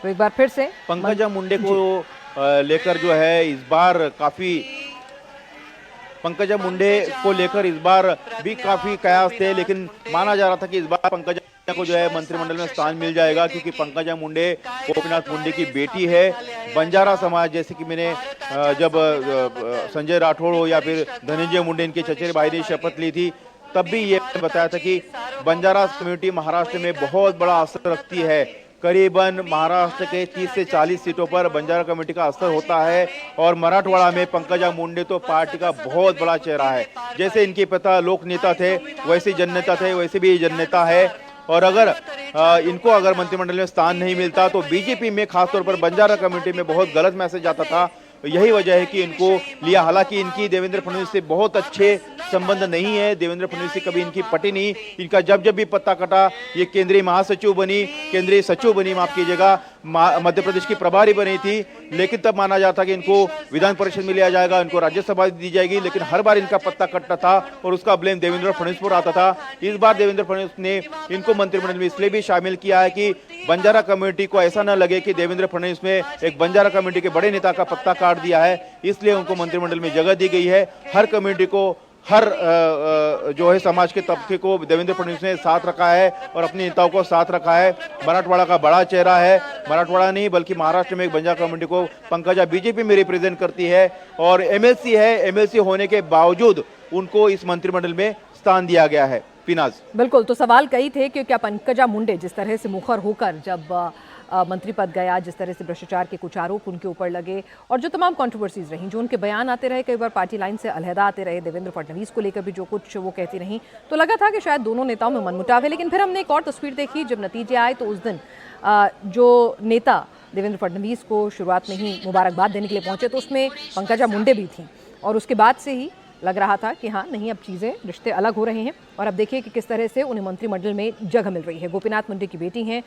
तो एक बार फिर से पंकजा मुंडे को लेकर जो है इस बार काफी पंकजा मुंडे को लेकर इस बार भी काफी कयास थे, लेकिन माना जा रहा था कि इस बार पंकजा को जो है मंत्रिमंडल में स्थान मिल जाएगा, क्योंकि पंकजा मुंडे गोपीनाथ मुंडे की बेटी है। बंजारा समाज, जैसे कि मैंने जब संजय राठौड़ हो या फिर धनंजय मुंडे इनके चचेरे भाई ने शपथ ली थी, तब भी ये बताया था कि बंजारा कम्युनिटी महाराष्ट्र में बहुत बड़ा असर रखती है। करीबन महाराष्ट्र के 30 से 40 सीटों पर बंजारा कमेटी का असर होता है, और मराठवाड़ा में पंकजा मुंडे तो पार्टी का बहुत बड़ा चेहरा है। जैसे इनके पिता लोक नेता थे, वैसे जननेता थे, वैसे भी जननेता है। और अगर इनको अगर मंत्रिमंडल में स्थान नहीं मिलता तो बीजेपी में खासतौर पर बंजारा कमेटी में बहुत गलत मैसेज आता था। यही वजह है कि इनको लिया। हालांकि इनकी देवेंद्र फडणवीस से बहुत अच्छे संबंध नहीं है, देवेंद्र फडणवीस से कभी इनकी पटी नहीं। इनका जब जब भी पत्ता कटा, ये केंद्रीय महासचिव बनी, केंद्रीय सचिव बनी, माफ कीजिएगा, मध्य प्रदेश की प्रभारी बनी थी, लेकिन तब माना जाता कि इनको विधान परिषद में लिया जाएगा, इनको राज्यसभा दी जाएगी, लेकिन हर बार इनका पत्ता कटता था और उसका ब्लेम देवेंद्र फडणवीस पर आता था। इस बार देवेंद्र फडणवीस ने इनको मंत्रिमंडल में इसलिए भी शामिल किया है कि बंजारा कम्युनिटी को ऐसा न लगे कि देवेंद्र फडणवीस में एक बंजारा कम्युनिटी के बड़े नेता का पत्ता काट दिया है, इसलिए उनको मंत्रिमंडल में जगह दी गई है। हर कम्युनिटी को, हर जो है समाज के तबके को देवेंद्र फडणवीस ने साथ रखा है और अपने नेताओं को साथ रखा है। मराठवाड़ा का बड़ा चेहरा है, मराठवाड़ा नहीं बल्कि महाराष्ट्र में एक बंजारा कम्युनिटी को पंकजा बीजेपी में रिप्रेजेंट करती है, और एमएलसी है। एमएलसी होने के बावजूद उनको इस मंत्रिमंडल में स्थान दिया गया है। पिनाज, बिल्कुल, तो सवाल कई थे कि क्या पंकजा मुंडे जिस तरह से मुखर होकर जब मंत्री पद गया, जिस तरह से भ्रष्टाचार के कुछ आरोप उनके ऊपर लगे और जो तमाम कंट्रोवर्सीज रहीं, जो उनके बयान आते रहे, कई बार पार्टी लाइन से अलहदा आते रहे, देवेंद्र फडणवीस को लेकर भी जो कुछ वो कहती रहीं, तो लगा था कि शायद दोनों नेताओं में मनमुटाव है। लेकिन फिर हमने एक और तस्वीर देखी, जब नतीजे आए तो उस दिन जो नेता देवेंद्र फडणवीस को शुरुआत में ही मुबारकबाद देने के लिए पहुंचे, तो उसमें पंकजा मुंडे भी थी, और उसके बाद से ही लग रहा था कि हाँ नहीं, अब चीज़ें, रिश्ते अलग हो रहे हैं। और अब देखिए कि किस तरह से उन्हें मंत्रिमंडल में जगह मिल रही है। गोपीनाथ मुंडे की बेटी हैं।